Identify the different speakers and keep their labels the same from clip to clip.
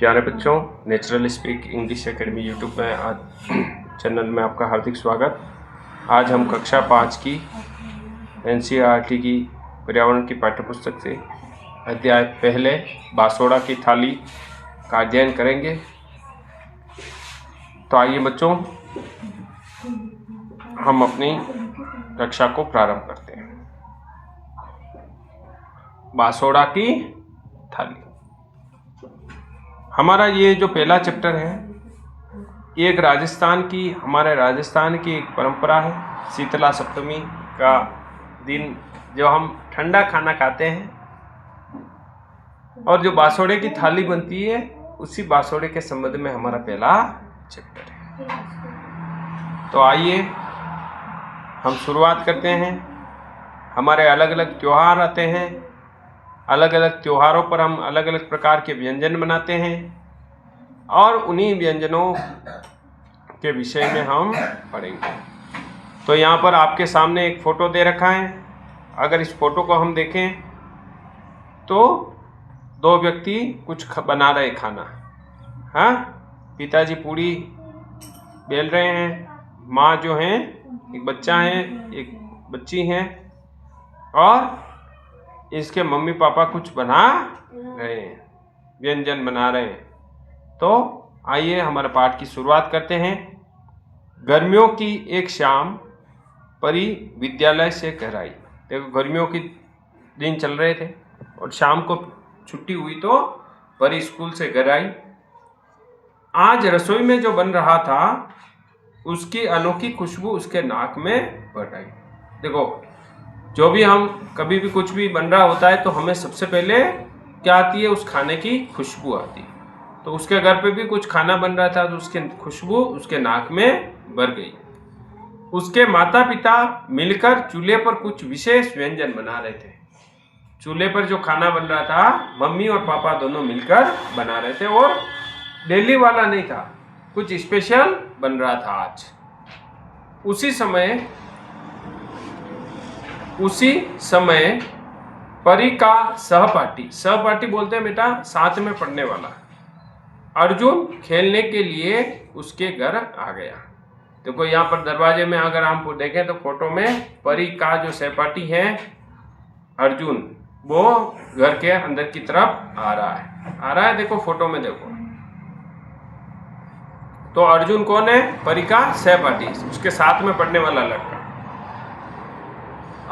Speaker 1: प्यारे बच्चों, natural speak English academy YouTube में आज चैनल में आपका हार्दिक स्वागत। आज हम कक्षा 5 की NCERT की पर्यावरण की पाठ्यपुस्तक से अध्याय पहले बासोड़ा की थाली का अध्ययन करेंगे। तो आइए बच्चों, हम अपनी कक्षा को प्रारंभ करते हैं। बासोड़ा की थाली, हमारा ये जो पहला चैप्टर है, एक हमारे राजस्थान की एक परंपरा है। शीतला सप्तमी का दिन जो हम ठंडा खाना खाते हैं और जो बासोड़े की थाली बनती है, उसी बासोड़े के संबंध में हमारा पहला चैप्टर है। तो आइए हम शुरुआत करते हैं। हमारे अलग अलग त्योहार आते हैं, अलग अलग त्योहारों पर हम अलग अलग प्रकार के व्यंजन बनाते हैं और उन्हीं व्यंजनों के विषय में हम पढ़ेंगे। तो यहाँ पर आपके सामने एक फ़ोटो दे रखा है। अगर इस फोटो को हम देखें तो दो व्यक्ति कुछ बना रहे खाना। हाँ, पिताजी पूड़ी बेल रहे हैं, माँ जो हैं, एक बच्चा है, एक बच्ची हैं और इसके मम्मी पापा कुछ बना रहे हैं, व्यंजन बना रहे हैं। तो आइए हमारे पाठ की शुरुआत करते हैं। गर्मियों की एक शाम परी विद्यालय से घर आई। देखो, गर्मियों के दिन चल रहे थे और शाम को छुट्टी हुई तो परी स्कूल से घर आई। आज रसोई में जो बन रहा था उसकी अनोखी खुशबू उसके नाक में बढ़ आई। देखो, जो भी हम कभी भी कुछ भी बन रहा होता है तो हमें सबसे पहले क्या आती है? उस खाने की खुशबू आती है। तो उसके घर पे भी कुछ खाना बन रहा था तो उसकी खुशबू उसके नाक में भर गई। उसके माता पिता मिलकर चूल्हे पर कुछ विशेष व्यंजन बना रहे थे। चूल्हे पर जो खाना बन रहा था, मम्मी और पापा दोनों मिलकर बना रहे थे और डेली वाला नहीं था, कुछ स्पेशल बन रहा था आज। उसी समय परी का सहपाठी बोलते हैं बेटा, साथ में पढ़ने वाला, अर्जुन खेलने के लिए उसके घर आ गया। देखो, यहाँ पर दरवाजे में अगर हम देखें तो फोटो में परी का जो सहपाठी है अर्जुन, वो घर के अंदर की तरफ आ रहा है। देखो फोटो में देखो, तो अर्जुन कौन है? परी का सहपाठी, उसके साथ में पढ़ने वाला लड़का।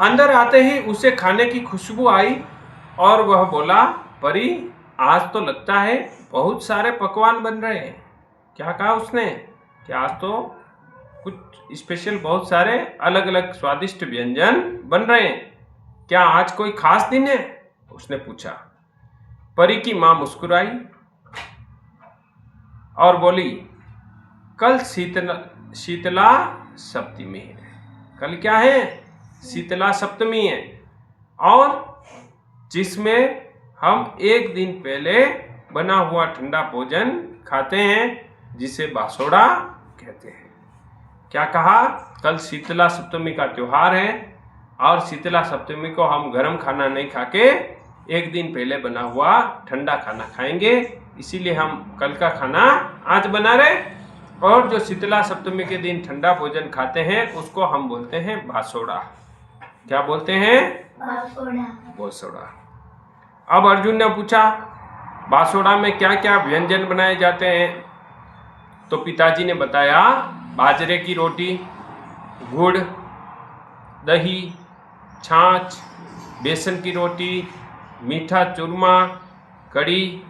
Speaker 1: अंदर आते ही उसे खाने की खुशबू आई और वह बोला, परी, आज तो लगता है बहुत सारे पकवान बन रहे हैं। क्या कहा उसने? कि आज तो कुछ स्पेशल, बहुत सारे अलग अलग स्वादिष्ट व्यंजन बन रहे हैं। क्या आज कोई खास दिन है? उसने पूछा। परी की मां मुस्कुराई और बोली, कल शीतला सप्तमी है। कल क्या है? शीतला सप्तमी है, और जिसमें हम एक दिन पहले बना हुआ ठंडा भोजन खाते हैं, जिसे बासोड़ा कहते हैं। क्या कहा? कल शीतला सप्तमी का त्योहार है और शीतला सप्तमी को हम गर्म खाना नहीं खाके एक दिन पहले बना हुआ ठंडा खाना खाएंगे। इसीलिए हम कल का खाना आज बना रहे, और जो शीतला सप्तमी के दिन ठंडा भोजन खाते हैं उसको हम बोलते हैं बासोड़ा। क्या बोलते हैं? बासोड़ा। अब अर्जुन ने पूछा, बासोड़ा में क्या क्या व्यंजन बनाए जाते हैं? तो पिताजी ने बताया, बाजरे की रोटी, गुड़, दही, छाछ, बेसन की रोटी, मीठा चूरमा, कड़ी,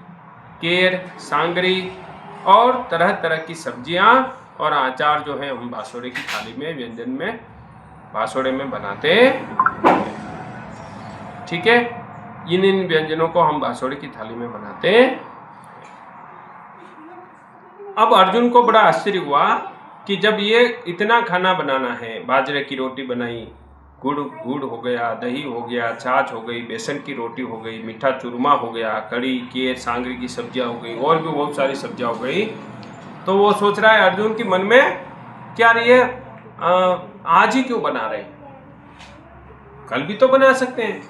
Speaker 1: केर, सांगरी और तरह तरह की सब्जियां और अचार जो है हम बासोड़े की थाली में, व्यंजन में, बासोड़े में बनाते हैं। ठीक है, इन व्यंजनों को हम बासोड़े की थाली में बनाते हैं। अब अर्जुन को बड़ा आश्चर्य हुआ कि जब ये इतना खाना बनाना है, बाजरे की रोटी बनाई, गुड़ हो गया, दही हो गया, छाछ हो गई, बेसन की रोटी हो गई, मीठा चूरमा हो गया, कड़ी, केर, सांगरी की सब्जियां हो गई, और भी बहुत सारी सब्जियां हो गई। तो वो सोच रहा है अर्जुन के मन में, क्या ये आज ही क्यों बना रहे? कल भी तो बना सकते हैं।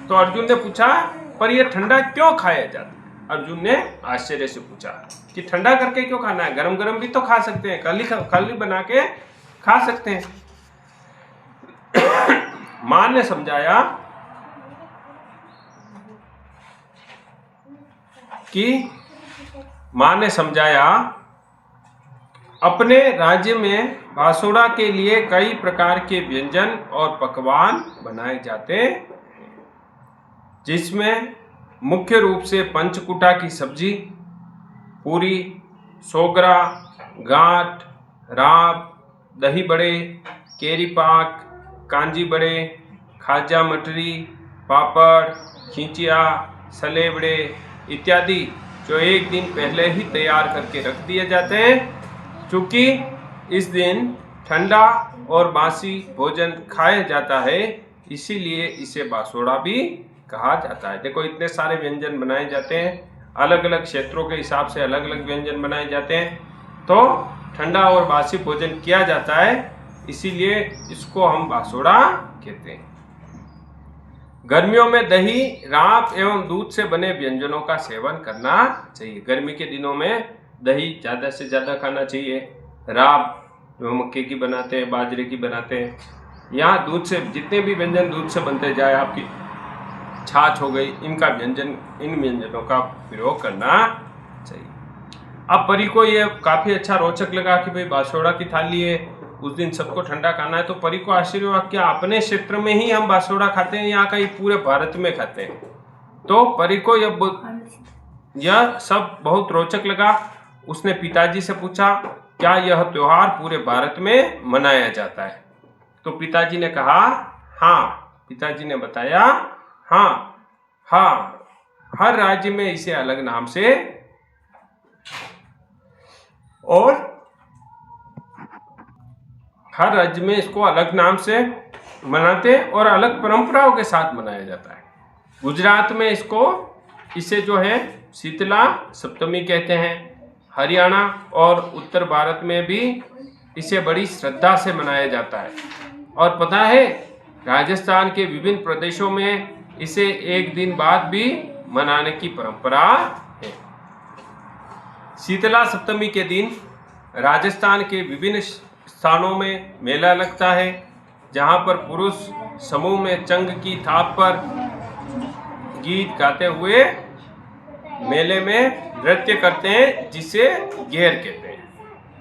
Speaker 1: तो अर्जुन ने पूछा, पर यह ठंडा क्यों खाया जाता है? अर्जुन ने आश्चर्य से पूछा कि ठंडा करके क्यों खाना है, गरम गरम भी तो खा सकते हैं, कल ही बना के खा सकते हैं। मां ने समझाया अपने राज्य में बासोड़ा के लिए कई प्रकार के व्यंजन और पकवान बनाए जाते हैं, जिसमें मुख्य रूप से पंचकुटा की सब्जी, पूरी, सोगरा, गांठ, राब, दही बड़े, केरी पाक, कांजी बड़े, खाजा मटरी, पापड़, खींचिया, सलेबड़े इत्यादि जो एक दिन पहले ही तैयार करके रख दिए जाते हैं, क्योंकि इस दिन ठंडा और बासी भोजन खाया जाता है, इसीलिए इसे बासोड़ा भी कहा जाता है। देखो इतने सारे व्यंजन बनाए जाते हैं, अलग अलग क्षेत्रों के हिसाब से अलग अलग व्यंजन बनाए जाते हैं, तो ठंडा और बासी भोजन किया जाता है, इसीलिए इसको हम बासोड़ा कहते हैं। गर्मियों में दही, राब एवं दूध से बने व्यंजनों का सेवन करना चाहिए। गर्मी के दिनों में दही ज़्यादा से ज़्यादा खाना चाहिए, राब जो मक्के की बनाते हैं, बाजरे की बनाते हैं, या दूध से जितने भी व्यंजन दूध से बनते जाए, आपकी छाछ हो गई, इन व्यंजनों का प्रयोग करना चाहिए। अब परी को ये काफ़ी अच्छा रोचक लगा कि भाई बासोड़ा की थाली है, उस दिन सबको ठंडा खाना है, तो परी को आश्चर्य हुआ क्या अपने क्षेत्र में ही हम बासोड़ा खाते हैं या कहीं पूरे भारत में खाते हैं। तो परी को यह सब बहुत रोचक लगा। उसने पिताजी से पूछा क्या यह त्योहार पूरे भारत में मनाया जाता है, तो पिताजी ने कहा हाँ। पिताजी ने बताया हाँ, हर राज्य में इसे अलग नाम से और हर राज्य में इसको अलग नाम से मनाते हैं और अलग परंपराओं के साथ मनाया जाता है। गुजरात में इसे जो है शीतला सप्तमी कहते हैं। हरियाणा और उत्तर भारत में भी इसे बड़ी श्रद्धा से मनाया जाता है। और पता है राजस्थान के विभिन्न प्रदेशों में इसे एक दिन बाद भी मनाने की परंपरा है। शीतला सप्तमी के दिन राजस्थान के विभिन्न स्थानों में मेला लगता है, जहां पर पुरुष समूह में चंग की थाप पर गीत गाते हुए मेले में नृत्य करते हैं, जिसे घेर कहते हैं।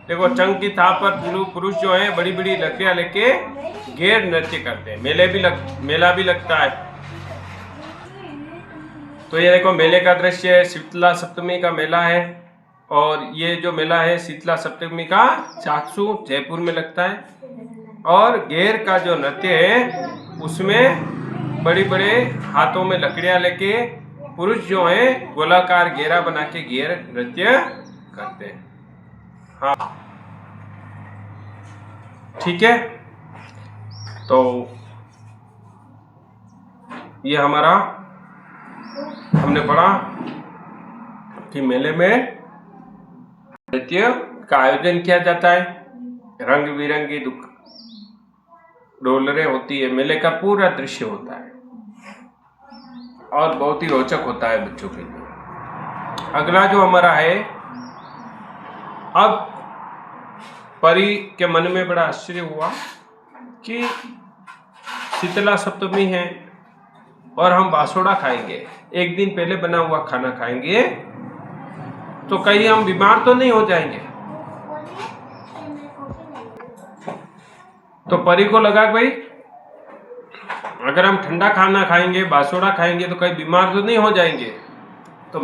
Speaker 1: देखो चंग की थाप पर पुरुष जो है बड़ी बड़ी लकड़ियां लेके घेर नृत्य करते हैं। मेला भी लगता है। तो ये देखो मेले का दृश्य है, शीतला सप्तमी का मेला है। और ये जो मेला है शीतला सप्तमी का चाकसू जयपुर में लगता है। और घेर का जो नृत्य है उसमें बड़ी बड़े हाथों में लकड़ियां लेके पुरुष जो हैं गोलाकार घेरा बना के घेर नृत्य करते हैं। हाँ ठीक है, तो ये हमने पढ़ा कि मेले में नृत्य का आयोजन किया जाता है। रंग बिरंगी डोलरे होती है, मेले का पूरा दृश्य होता है और बहुत ही रोचक होता है बच्चों के लिए। अगला जो हमारा है, अब परी के मन में बड़ा आश्चर्य हुआ कि शीतला सप्तमी है और हम बासोड़ा खाएंगे, एक दिन पहले बना हुआ खाना खाएंगे, तो कहीं हम बीमार तो नहीं हो जाएंगे। तो परी को लगा भाई अगर हम ठंडा खाना खाएंगे, बासोड़ा खाएंगे, तो कहीं बीमार तो नहीं हो जाएंगे। तो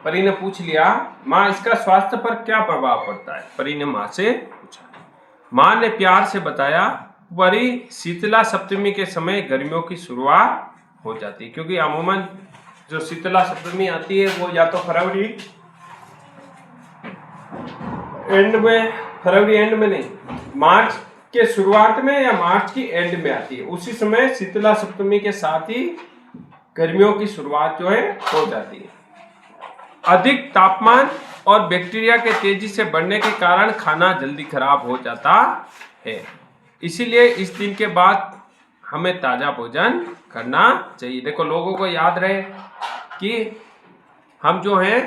Speaker 1: परी ने पूछ लिया, माँ इसका स्वास्थ्य पर क्या प्रभाव पड़ता है? परी ने माँ से पूछा। माँ ने प्यार से बताया, परी शीतला सप्तमी के समय गर्मियों की शुरुआत हो जाती है, क्योंकि अमूमन जो शीतला सप्तमी आती है वो या तो फरवरी एंड में नहीं, मार्च के शुरुआत में या मार्च की एंड में आती है। उसी समय शीतला सप्तमी के साथ ही गर्मियों की शुरुआत जो है हो जाती है। अधिक तापमान और बैक्टीरिया के तेजी से बढ़ने के कारण खाना जल्दी खराब हो जाता है, इसीलिए इस दिन के बाद हमें ताजा भोजन करना चाहिए। देखो लोगों को याद रहे कि हम जो है,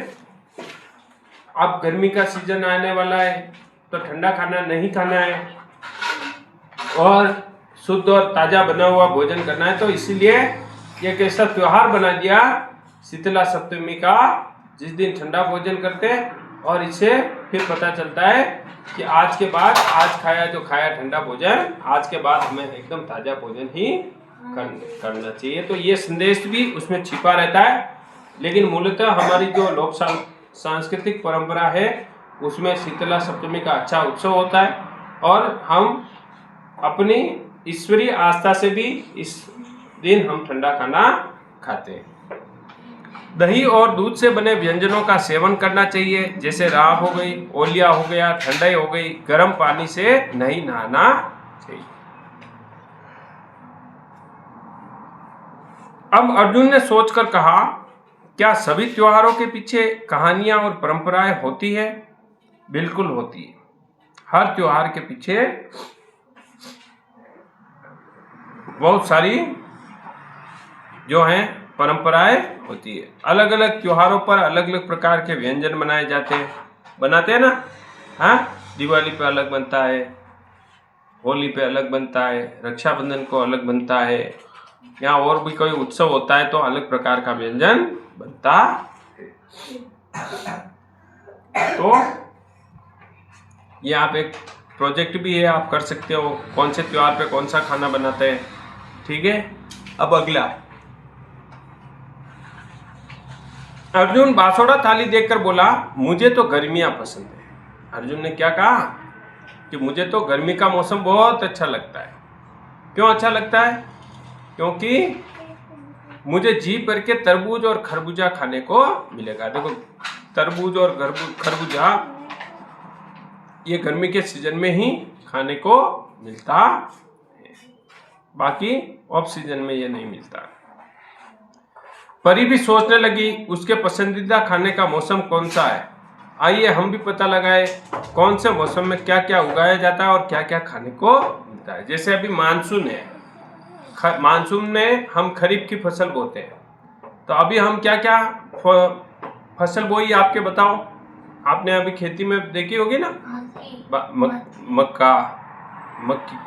Speaker 1: अब गर्मी का सीजन आने वाला है तो ठंडा खाना नहीं खाना है और शुद्ध और ताजा बना हुआ भोजन करना है। तो इसीलिए एक ऐसा त्योहार बना दिया शीतला सप्तमी का, जिस दिन ठंडा भोजन करते हैं और इससे फिर पता चलता है कि आज के बाद, आज खाया जो खाया ठंडा भोजन, आज के बाद हमें एकदम ताजा भोजन ही करना चाहिए। तो ये संदेश भी उसमें छिपा रहता है, लेकिन मूलतः हमारी जो लोक सांस्कृतिक परंपरा है उसमें शीतला सप्तमी का अच्छा उत्सव होता है और हम अपनी ईश्वरीय आस्था से भी इस दिन हम ठंडा खाना खाते हैं। दही और दूध से बने व्यंजनों का सेवन करना चाहिए, जैसे राब हो गई, ओलिया हो गया, ठंडाई हो गई। गर्म पानी से नहीं नहाना चाहिए। अब अर्जुन ने सोचकर कहा, क्या सभी त्योहारों के पीछे कहानियां और परंपराएं होती है? बिल्कुल होती है। हर त्योहार के पीछे बहुत सारी जो हैं परंपराएं होती है। अलग अलग त्योहारों पर अलग अलग प्रकार के व्यंजन बनाए जाते हैं, बनाते हैं ना। हाँ, दिवाली पे अलग बनता है, होली पे अलग बनता है, रक्षाबंधन को अलग बनता है, या और भी कोई उत्सव होता है तो अलग प्रकार का व्यंजन बनता है। तो ये आप एक प्रोजेक्ट भी है, आप कर सकते हो, कौन से त्योहार पे कौन सा खाना बनाते हैं। ठीक है। अब अगला, अर्जुन बासोड़ा थाली देखकर बोला, मुझे तो गर्मियां पसंद है। अर्जुन ने क्या कहा कि मुझे तो गर्मी का मौसम बहुत अच्छा लगता है। क्यों अच्छा लगता है? क्योंकि मुझे जी भर के तरबूज और खरबूजा खाने को मिलेगा। देखो, तरबूज और खरबूजा ये गर्मी के सीजन में ही खाने को मिलता है, बाकी ऑफ सीजन में ये नहीं मिलता। परी भी सोचने लगी, उसके पसंदीदा खाने का मौसम कौन सा है। आइए हम भी पता लगाए कौन से मौसम में क्या क्या उगाया जाता है और क्या क्या खाने को मिलता है। जैसे अभी मानसून है, मानसून में हम खरीफ की फसल बोते हैं, तो अभी हम क्या क्या फसल बोई आपके बताओ। आपने अभी खेती में देखी होगी ना,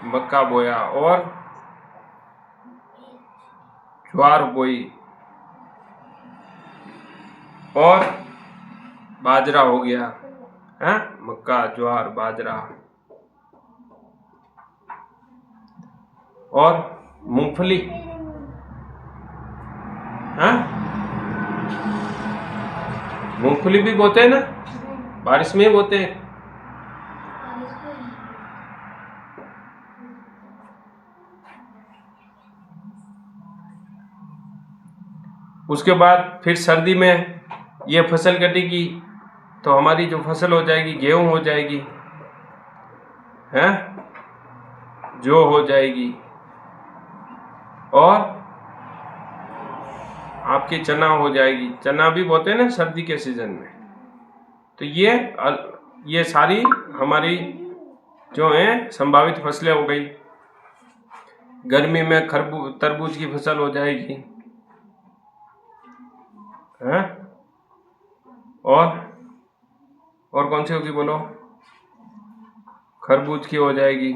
Speaker 1: मक्का बोया और ज्वार बोई और बाजरा हो गया है, मक्का, ज्वार, बाजरा और मूंगफली। हाँ, मूंगफली भी बोते हैं ना, बारिश में ही बोते हैं। उसके बाद फिर सर्दी में ये फसल कटेगी तो हमारी जो फसल हो जाएगी, गेहूं हो जाएगी, हैं, जौ हो जाएगी और आपकी चना हो जाएगी। चना भी बोते हैं ना सर्दी के सीजन में। तो ये सारी हमारी जो है संभावित फसलें हो गई। गर्मी में तरबूज की फसल हो जाएगी, हैं, और कौन सी होगी बोलो? खरबूज की हो जाएगी।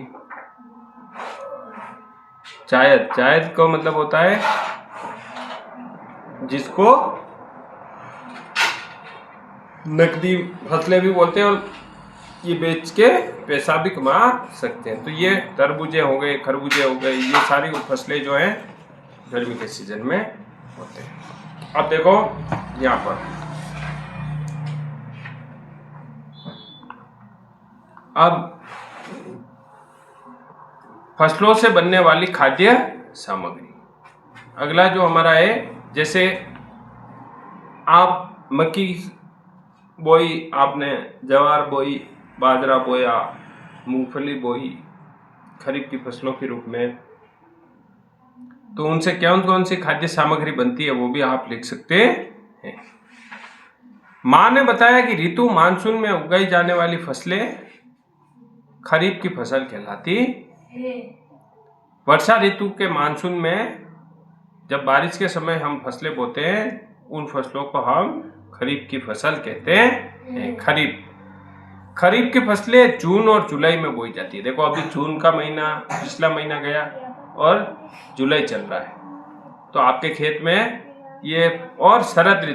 Speaker 1: जायद का मतलब होता है जिसको नकदी फसलें भी बोलते हैं और ये बेच के पैसा भी कमा सकते हैं। तो ये तरबूजे हो गए, खरबूजे हो गए, ये सारी फसलें जो हैं गर्मी के सीजन में होते हैं। अब देखो यहाँ पर, अब फसलों से बनने वाली खाद्य सामग्री। अगला जो हमारा है, जैसे आप मक्की बोई, आपने ज्वार बोई, बाजरा बोया, मूंगफली बोई खरीफ की फसलों के रूप में, तो उनसे कौन कौन सी खाद्य सामग्री बनती है वो भी आप लिख सकते हैं। माँ ने बताया कि ऋतु मानसून में उगाई जाने वाली फसलें खरीफ की फसल कहलाती है। वर्षा ऋतु के मानसून में जब बारिश के समय हम फसलें बोते हैं, उन फसलों को हम खरीफ की फसल कहते हैं। खरीफ की फसलें जून और जुलाई में बोई जाती है। देखो अभी जून का महीना, पिछला महीना गया और जुलाई चल रहा है, तो आपके खेत में ये। और शरद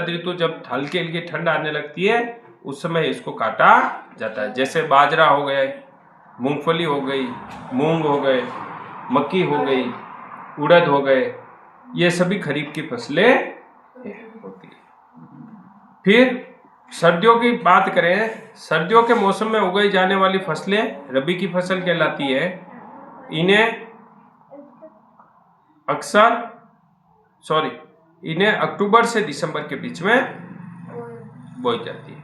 Speaker 1: ऋतु जब हल्की हल्की ठंड आने लगती है उस समय इसको काटा जाता है। जैसे बाजरा हो गया, मूंगफली हो गई, मूंग हो गए, मक्की हो गई, उड़द हो गए, ये सभी खरीफ की फसलें होती है। फिर सर्दियों की बात करें, सर्दियों के मौसम में उगाई जाने वाली फसलें रबी की फसल कहलाती है। इन्हें अक्टूबर से दिसंबर के बीच में बोई जाती है।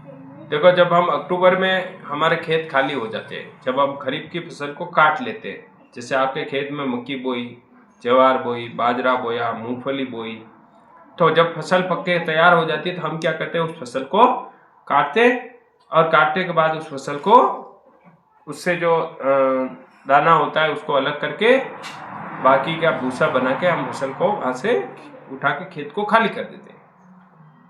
Speaker 1: देखो जब हम अक्टूबर में हमारे खेत खाली हो जाते हैं, जब हम खरीफ की फसल को काट लेते हैं, जैसे आपके खेत में मक्की बोई, ज्वार बोई, बाजरा बोया, मूंगफली बोई, तो जब फसल पक के तैयार हो जाती है तो हम क्या करते हैं, उस फसल को काटते, और काटने के बाद उस फसल को, उससे जो दाना होता है उसको अलग करके बाकी का भूसा बना के हम फसल को वहाँ से उठा के खेत को खाली कर देते हैं।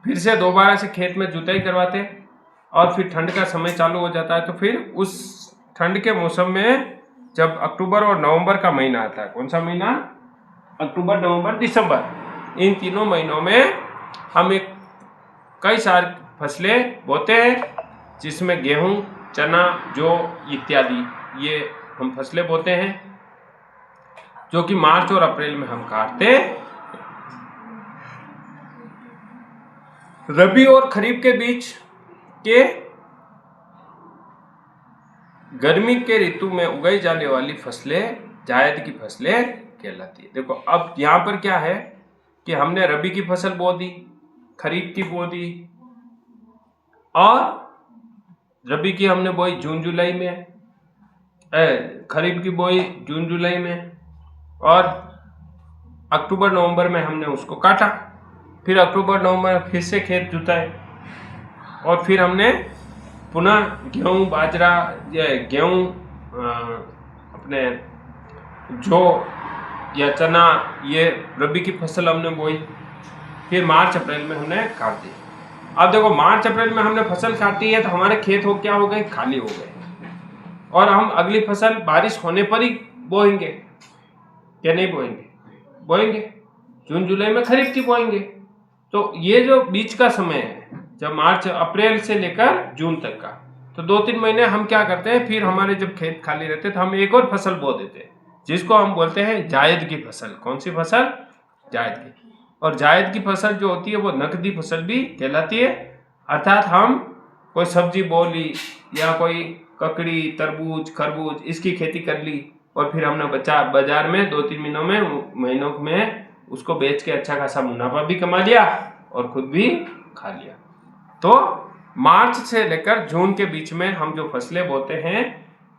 Speaker 1: फिर से दोबारा से खेत में जुताई करवाते हैं, और फिर ठंड का समय चालू हो जाता है, तो फिर उस ठंड के मौसम में जब अक्टूबर और नवंबर का महीना आता है, कौन सा महीना, अक्टूबर, नवंबर, दिसंबर, इन तीनों महीनों में हम कई सारी फसलें बोते हैं, जिसमें गेहूं, चना, जौ इत्यादि ये हम फसलें बोते हैं, जो कि मार्च और अप्रैल में हम काटते हैं। रबी और खरीफ के बीच के गर्मी के ऋतु में उगाई जाने वाली फसलें जायद की फसलें कहलाती है। देखो अब यहाँ पर क्या है कि हमने रबी की फसल बो दी, खरीफ की बो दी, और रबी की हमने बोई जून जुलाई में, खरीफ की बोई जून जुलाई में, और अक्टूबर नवंबर में हमने उसको काटा। फिर अक्टूबर नवंबर फिर से खेत जुताए, और फिर हमने पुनः गेहूँ, बाजरा, गेहूँ, अपने जौ या चना, ये रबी की फसल हमने बोई। फिर मार्च अप्रैल में हमने काट दी। अब देखो मार्च अप्रैल में हमने फसल काटी है तो हमारे खेत क्या हो गए, खाली हो गए, और हम अगली फसल बारिश होने पर ही बोएंगे, क्या नहीं बोएंगे, जून जुलाई में खरीफ की बोएंगे। तो ये जो बीच का समय है, जब मार्च अप्रैल से लेकर जून तक का, तो 2-3 महीने हम क्या करते हैं, फिर हमारे जब खेत खाली रहते हैं तो हम एक और फसल बो देते हैं, जिसको हम बोलते हैं जायद की फसल। कौन सी फसल, जायद की। और जायद की फसल जो होती है वो नकदी फसल भी कहलाती है। अर्थात हम कोई सब्जी बो ली, या कोई ककड़ी, तरबूज, खरबूज, इसकी खेती कर ली, और फिर हमने बाजार में 2-3 महीनों में उसको बेच के अच्छा खासा मुनाफा भी कमा लिया और खुद भी खा लिया। तो मार्च से लेकर जून के बीच में हम जो फसलें बोते हैं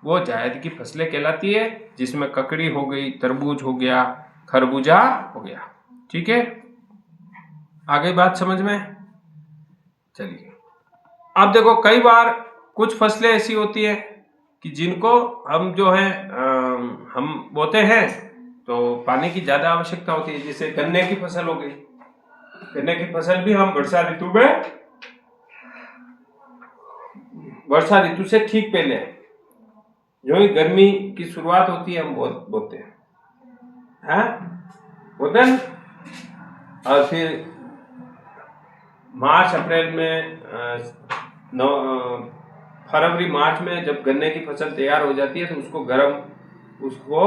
Speaker 1: वो जायद की फसलें कहलाती है, जिसमें ककड़ी हो गई, तरबूज हो गया, खरबूजा हो गया। ठीक है, आगे बात समझ में। चलिए अब देखो, कई बार कुछ फसलें ऐसी होती है कि जिनको हम जो है हम बोते हैं तो पानी की ज्यादा आवश्यकता होती है। जैसे गन्ने की फसल हो गई, गन्ने की फसल भी हम वर्षा ऋतु से ठीक पहले, जो ही गर्मी की शुरुआत होती है हम बोते हैं, बोते हैं। और फिर मार्च अप्रैल में, फरवरी मार्च में जब गन्ने की फसल तैयार हो जाती है तो उसको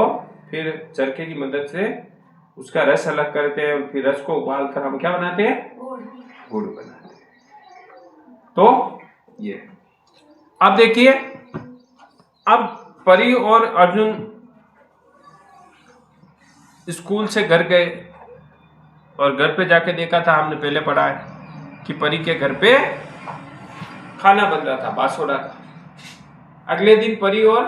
Speaker 1: फिर चरखे की मदद से उसका रस अलग करते हैं, और फिर रस को उबाल कर हम क्या बनाते हैं, गुड़ बनाते हैं। तो ये अब देखिए, अब परी और अर्जुन स्कूल से घर गए, और घर पे जाके देखा था, हमने पहले पढ़ा है कि परी के घर पे खाना बन रहा था बासोड़ा का। अगले दिन परी और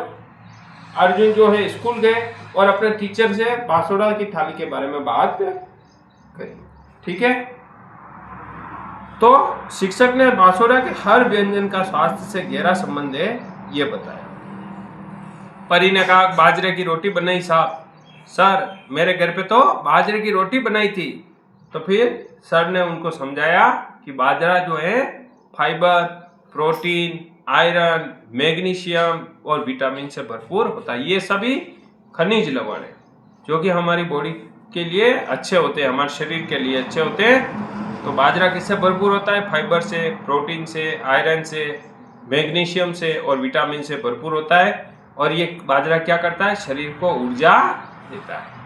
Speaker 1: अर्जुन जो है स्कूल गए और अपने टीचर से बासोड़ा की थाली के बारे में बात करी। ठीक है, तो शिक्षक ने बासोड़ा के हर व्यंजन का स्वास्थ्य से गहरा संबंध है ये बताया। परी ने कहा, बाजरे की रोटी बनाई साहब। सर, मेरे घर पे तो बाजरे की रोटी बनाई थी। तो फिर सर ने उनको समझाया कि बाजरा जो है फाइबर, प्रोटीन, आयरन, मैग्नीशियम और विटामिन से भरपूर होता है। ये सभी खनिज लवण है जो कि हमारी बॉडी के लिए अच्छे होते हैं, हमारे शरीर के लिए अच्छे होते हैं। तो बाजरा किससे भरपूर होता है? फाइबर से, प्रोटीन से, आयरन से, मैग्नीशियम से और विटामिन से भरपूर होता है। और ये बाजरा क्या करता है? शरीर को ऊर्जा देता है।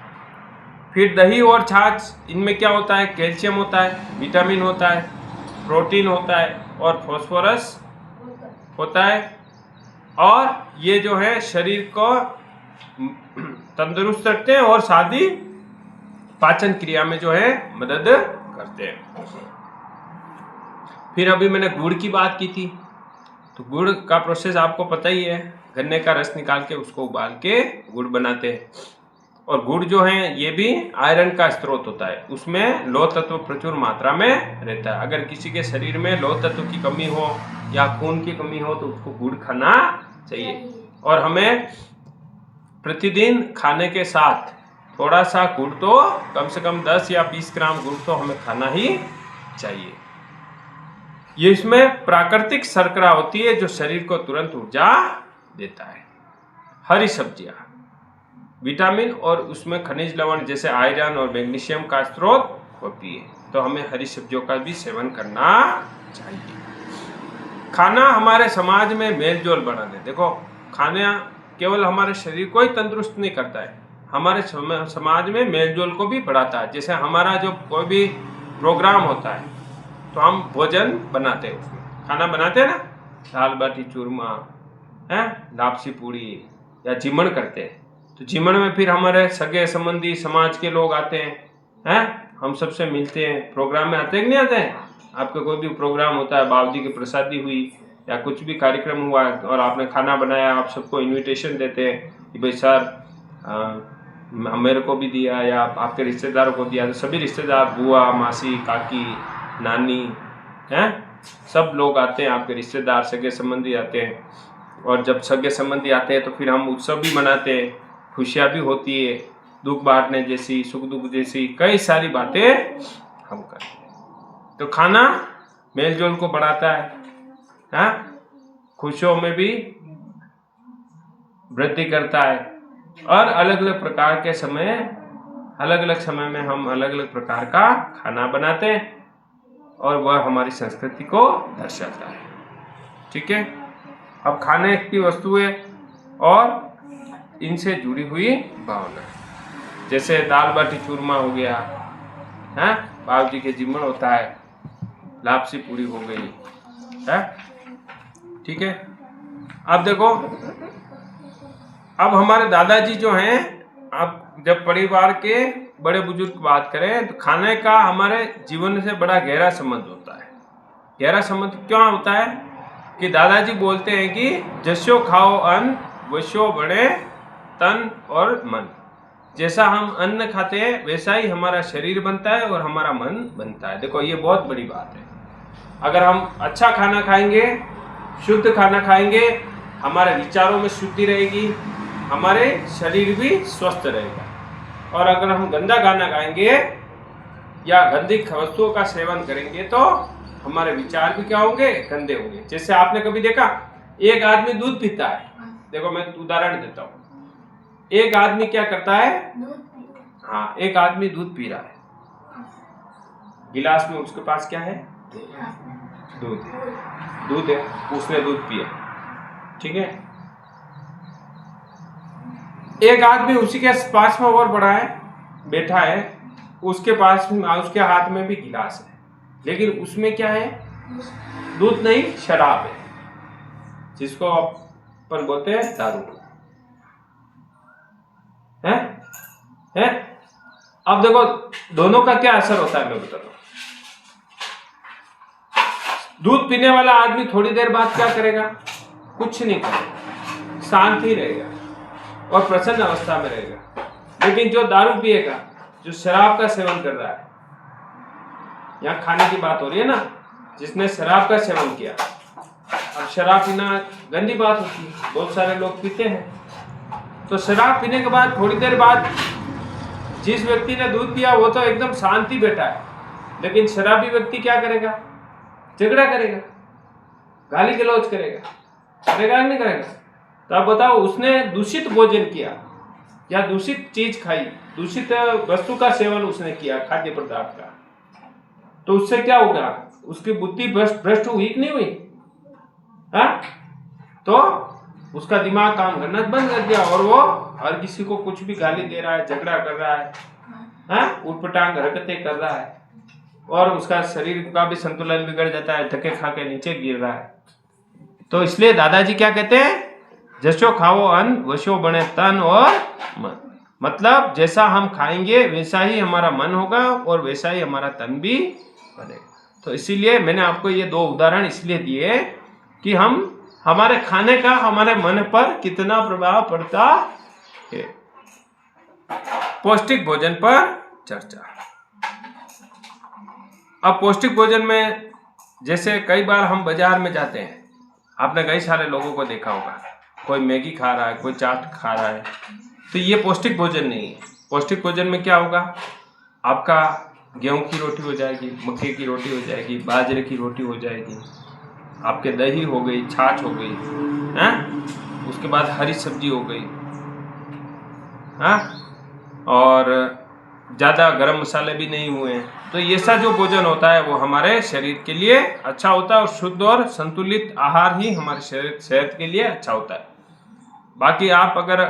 Speaker 1: फिर दही और छाछ, इनमें क्या होता है? कैल्शियम होता है, विटामिन होता है, प्रोटीन होता है और फास्फोरस होता है। और ये जो है शरीर को तंदुरुस्त रखते हैं और साथ ही पाचन क्रिया में जो है मदद करते हैं। फिर अभी मैंने गुड़ की बात की थी, तो गुड़ का प्रोसेस आपको पता ही है। गन्ने का रस निकाल के उसको उबाल के गुड़ बनाते हैं। और गुड़ जो है ये भी आयरन का स्रोत होता है, उसमें लौह तत्व प्रचुर मात्रा में रहता है। अगर किसी के शरीर में लौह तत्व की कमी हो या खून की कमी हो तो उसको गुड़ खाना चाहिए। और हमें प्रतिदिन खाने के साथ थोड़ा सा गुड़ तो कम से कम 10 या 20 ग्राम गुड़ तो हमें खाना ही चाहिए। ये इसमें प्राकृतिक शर्करा होती है जो शरीर को तुरंत ऊर्जा देता है। हरी सब्जियां विटामिन और उसमें खनिज लवण जैसे आयरन और मैग्नीशियम का स्रोत होती है, तो हमें हरी सब्जियों का भी सेवन करना चाहिए। खाना हमारे समाज में मेल जोल बढ़ाने, देखो खाना केवल हमारे शरीर को ही तंदुरुस्त नहीं करता है, हमारे समाज में मेल जोल को भी बढ़ाता है। जैसे हमारा जो कोई भी प्रोग्राम होता है तो हम भोजन बनाते हैं, उसमें खाना बनाते हैं ना, दाल बाटी चूरमा है, लापसी पूड़ी या जिमण करते हैं। तो जिमण में फिर हमारे सगे संबंधी समाज के लोग आते हैं, हम सबसे मिलते हैं। प्रोग्राम में आते हैं कि नहीं आते हैं? आपका कोई भी प्रोग्राम होता है, बाबू जी की प्रसादी हुई या कुछ भी कार्यक्रम हुआ और आपने खाना बनाया, आप सबको इनविटेशन देते हैं कि भाई सर मेरे को भी दिया या आपके रिश्तेदारों को दिया। तो सभी रिश्तेदार, बुआ, मासी, काकी, नानी हैं, सब लोग आते हैं, आपके रिश्तेदार सगे संबंधी आते हैं। और जब सगे संबंधी आते हैं तो फिर हम उत्सव भी मनाते हैं, खुशियाँ भी होती है, दुख बांटने जैसी, सुख दुख जैसी कई सारी बातें हम करते हैं। तो खाना मेलजोल को बढ़ाता है, खुशियों में भी वृद्धि करता है। और अलग अलग प्रकार के समय, अलग अलग समय में हम अलग अलग प्रकार का खाना बनाते हैं और वह हमारी संस्कृति को दर्शाता है। ठीक है, अब खाने की वस्तुएं और इनसे जुड़ी हुई भावना, जैसे दाल बाटी चूरमा हो गया, बाबू जी के जिमण होता है, लापसी पूरी हो गई है। ठीक है, अब देखो, अब हमारे दादाजी जो हैं, अब जब परिवार के बड़े बुजुर्ग की बात करें तो खाने का हमारे जीवन से बड़ा गहरा संबंध होता है। गहरा संबंध क्यों होता है कि दादाजी बोलते हैं कि जस्यो खाओ अन्न वैसो बने तन और मन। जैसा हम अन्न खाते हैं वैसा ही हमारा शरीर बनता है और हमारा मन बनता है। देखो ये बहुत बड़ी बात है। अगर हम अच्छा खाना खाएंगे, शुद्ध खाना खाएंगे, हमारे विचारों में शुद्धि रहेगी, हमारे शरीर भी स्वस्थ रहेगा। और अगर हम गंदा खाना खाएंगे या गंदी वस्तुओं का सेवन करेंगे तो हमारे विचार भी क्या होंगे? गंदे होंगे। जैसे आपने कभी देखा, एक आदमी दूध पीता है, देखो मैं उदाहरण देता हूँ। एक आदमी क्या करता है? हाँ, एक आदमी दूध पी रहा है, गिलास में उसके पास क्या है? दूध है, दूध है, उसने दूध पिया। ठीक है, एक आदमी उसी के पास में और बड़ा है, बैठा है, उसके पास उसके हाथ में भी गिलास है, लेकिन उसमें क्या है? दूध नहीं, शराब है, जिसको अपन बोलते हैं दारू है। अब देखो दोनों का क्या असर होता है मैं बताता हूं। दूध पीने वाला आदमी थोड़ी देर बाद क्या करेगा? कुछ नहीं करेगा, शांत ही रहेगा और प्रसन्न अवस्था में रहेगा। लेकिन जो दारू पिएगा, जो शराब का सेवन कर रहा है, यहाँ खाने की बात हो रही है ना, जिसने शराब का सेवन किया, अब शराब पीना गंदी बात होती है, बहुत सारे लोग पीते हैं। तो शराब पीने के बाद थोड़ी देर बाद जिस व्यक्ति ने दूध पिया वो तो एकदम शांति बैठा है, लेकिन शराबी व्यक्ति क्या करेगा? झगड़ा करेगा, गाली गलौज करेगा, करेगा नहीं करेगा? तो आप बताओ, उसने दूषित भोजन किया या दूषित चीज खाई, दूषित वस्तु का सेवन उसने किया, खाद्य पदार्थ का, तो उससे क्या होगा? उसकी बुद्धि भ्रष्ट हुई कि नहीं हुई? हाँ? तो उसका दिमाग काम करना बंद कर दिया और वो हर किसी को कुछ भी गाली दे रहा है, झगड़ा कर रहा है, हाँ? उटपटांग हरकतें कर रहा है और उसका शरीर का भी संतुलन बिगड़ जाता है, धक्के खा के नीचे गिर रहा है। तो इसलिए दादाजी क्या कहते हैं? जसो खाओ अन्न वशो बने तन और मन। मतलब जैसा हम खाएंगे वैसा ही हमारा मन होगा और वैसा ही हमारा तन भी बनेगा। तो इसीलिए मैंने आपको ये दो उदाहरण इसलिए दिए कि हमारे खाने का हमारे मन पर कितना प्रभाव पड़ता है। पौष्टिक भोजन पर चर्चा। अब पौष्टिक भोजन में जैसे कई बार हम बाजार में जाते हैं, आपने कई सारे लोगों को देखा होगा, कोई मैगी खा रहा है, कोई चाट खा रहा है, तो ये पौष्टिक भोजन नहीं है। पौष्टिक भोजन में क्या होगा? आपका गेहूं की रोटी हो जाएगी, मक्के की रोटी हो जाएगी, बाजरे की रोटी हो जाएगी, आपके दही हो गई, छाछ हो गई, हैं? उसके बाद हरी सब्जी हो गई, हाँ? और ज़्यादा गरम मसाले भी नहीं हुए हैं। तो ये सा जो भोजन होता है वो हमारे शरीर के लिए अच्छा होता है और शुद्ध और संतुलित आहार ही हमारे सेहत के लिए अच्छा होता है। बाकी आप अगर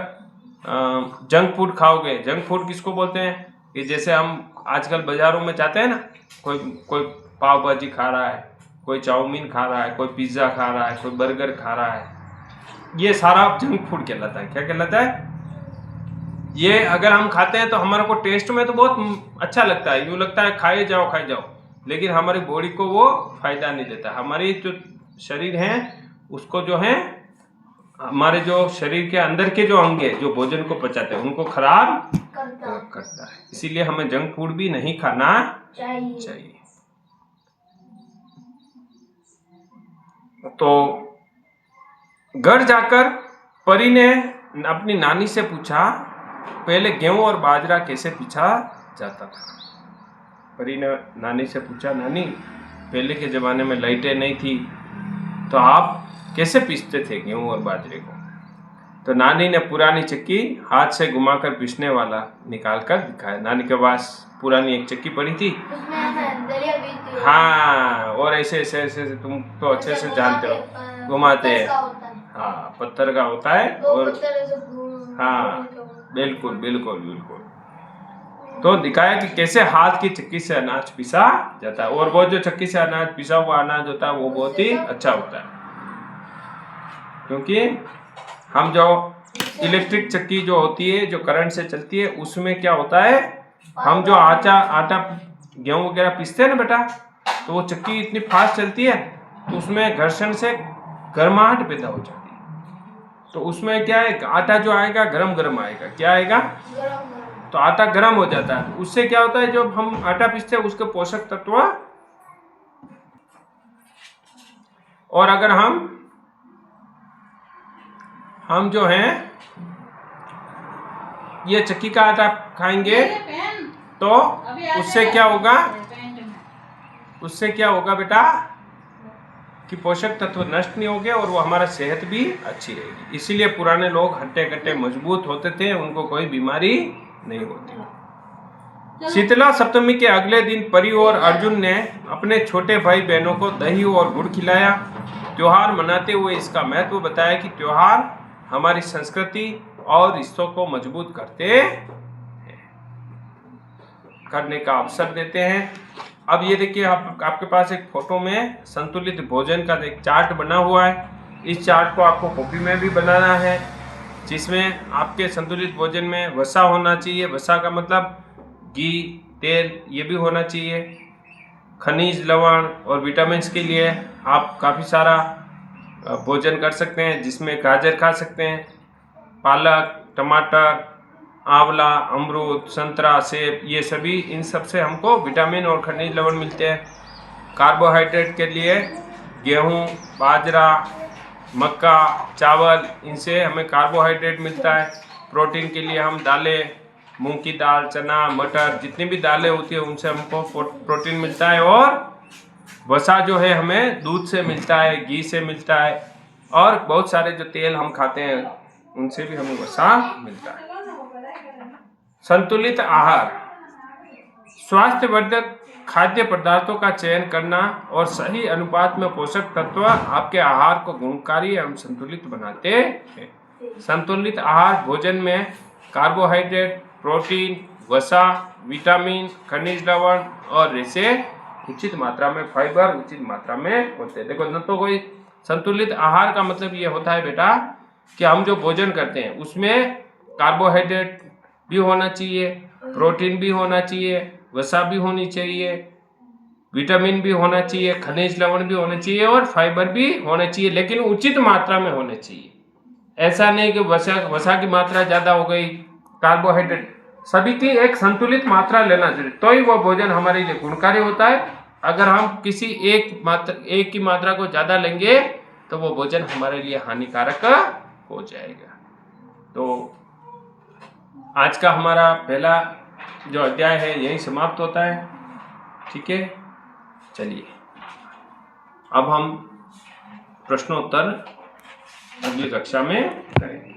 Speaker 1: जंक फूड खाओगे, जंक फूड किसको बोलते हैं? कि जैसे हम आजकल बाजारों में जाते हैं ना, कोई पाव भाजी खा रहा है, कोई चाउमीन खा रहा है, कोई पिज्ज़ा खा रहा है, कोई बर्गर खा रहा है, ये सारा जंक फूड कहलाता है। क्या कहलाता है? ये अगर हम खाते हैं तो हमारे को टेस्ट में तो बहुत अच्छा लगता है, यूँ लगता है खाए जाओ, लेकिन हमारी बॉडी को वो फायदा नहीं देता। हमारी जो शरीर है उसको जो है, हमारे जो शरीर के अंदर के जो अंग है जो भोजन को पचाते हैं उनको खराब करता है। इसीलिए हमें जंक फूड भी नहीं खाना चाहिए। तो घर जाकर परी ने अपनी नानी से पूछा, पहले गेहूं और बाजरा कैसे पीसा जाता था? परी ने नानी से पूछा, नानी पहले के ज़माने में लाइटें नहीं थी तो आप कैसे पीसते थे गेहूं और बाजरे को? तो नानी ने पुरानी चक्की हाथ से घुमाकर पीसने वाला निकाल कर दिखाया। नानी के पास पुरानी एक चक्की पड़ी थी, हाँ, और ऐसे तुम तो अच्छे से जानते हो, घुमाते हैं, हाँ, पत्थर का होता है और हाँ, बिल्कुल। तो दिखाया कि कैसे हाथ की चक्की से अनाज पिसा जाता है और वो जो चक्की से अनाज पिसा हुआ अनाज होता है वो बहुत ही अच्छा होता है, क्योंकि हम जो इलेक्ट्रिक चक्की जो होती है जो करंट से चलती है उसमें क्या होता है, हम जो आटा गेहूं वगैरह पीसते हैं ना बेटा, तो वो चक्की इतनी फास्ट चलती है तो उसमें घर्षण से गर्माहट पैदा हो जाती है। तो उसमें क्या है, आटा जो आएगा गरम आएगा। क्या आएगा? तो आटा गर्म हो जाता है। उससे क्या होता है, जब हम आटा पीसते हैं उसके पोषक तत्व, और अगर हम जो हैं ये चक्की का आटा खाएंगे तो उससे क्या होगा बेटा कि पोषक तत्व नष्ट नहीं होंगे और वो हमारा सेहत भी अच्छी रहेगी। इसीलिए पुराने लोग हट्टे-कट्टे मजबूत होते थे, उनको कोई बीमारी नहीं होती। शीतला सप्तमी के अगले दिन परी और अर्जुन ने अपने छोटे भाई बहनों को दही और गुड़ खिलाया। त्योहार मनाते हुए इसका महत्व बताया कि त्योहार हमारी संस्कृति और रिश्तों को मजबूत करने का अवसर देते हैं। अब ये देखिए, आपके पास एक फोटो में संतुलित भोजन का एक चार्ट बना हुआ है। इस चार्ट को आपको कॉपी में भी बनाना है, जिसमें आपके संतुलित भोजन में वसा होना चाहिए। वसा का मतलब घी, तेल, ये भी होना चाहिए। खनिज, लवण और विटामिन्स के लिए आप काफ़ी सारा भोजन कर सकते हैं, जिसमें गाजर खा सकते हैं, पालक, टमाटर, आंवला, अमरूद, संतरा, सेब, ये सभी, इन सब से हमको विटामिन और खनिज लवण मिलते हैं। कार्बोहाइड्रेट के लिए गेहूं, बाजरा, मक्का, चावल, इनसे हमें कार्बोहाइड्रेट मिलता है। प्रोटीन के लिए हम दालें, मूंग की दाल, चना, मटर, जितनी भी दालें होती है उनसे हमको प्रोटीन मिलता है। और वसा जो है हमें दूध से मिलता है, घी से मिलता है, और बहुत सारे जो तेल हम खाते हैं उनसे भी हमें वसा मिलता है। संतुलित आहार, स्वास्थ्यवर्धक खाद्य पदार्थों का चयन करना और सही अनुपात में पोषक तत्व आपके आहार को गुणकारी एवं संतुलित बनाते हैं। संतुलित आहार भोजन में कार्बोहाइड्रेट, प्रोटीन, वसा, विटामिन, खनिज लवण और रेशे उचित मात्रा में, फाइबर उचित मात्रा में होते हैं। देखो न तो कोई संतुलित आहार का मतलब ये होता है बेटा कि हम जो भोजन करते हैं उसमें कार्बोहाइड्रेट भी होना चाहिए, प्रोटीन भी होना चाहिए, वसा भी होनी चाहिए, विटामिन भी होना चाहिए, खनिज लवण भी होने चाहिए और फाइबर भी होने चाहिए, लेकिन उचित मात्रा में होने चाहिए। ऐसा नहीं कि वसा की मात्रा ज़्यादा हो गई, कार्बोहाइड्रेट, सभी की एक संतुलित मात्रा लेना चाहिए, तो ही वो भोजन हमारे लिए गुणकारी होता है। अगर हम किसी एक की मात्रा को ज़्यादा लेंगे तो वो भोजन हमारे लिए हानिकारक हो जाएगा। तो आज का हमारा पहला जो अध्याय है यही समाप्त होता है। ठीक है, चलिए अब हम प्रश्नोत्तर अगली कक्षा में करेंगे।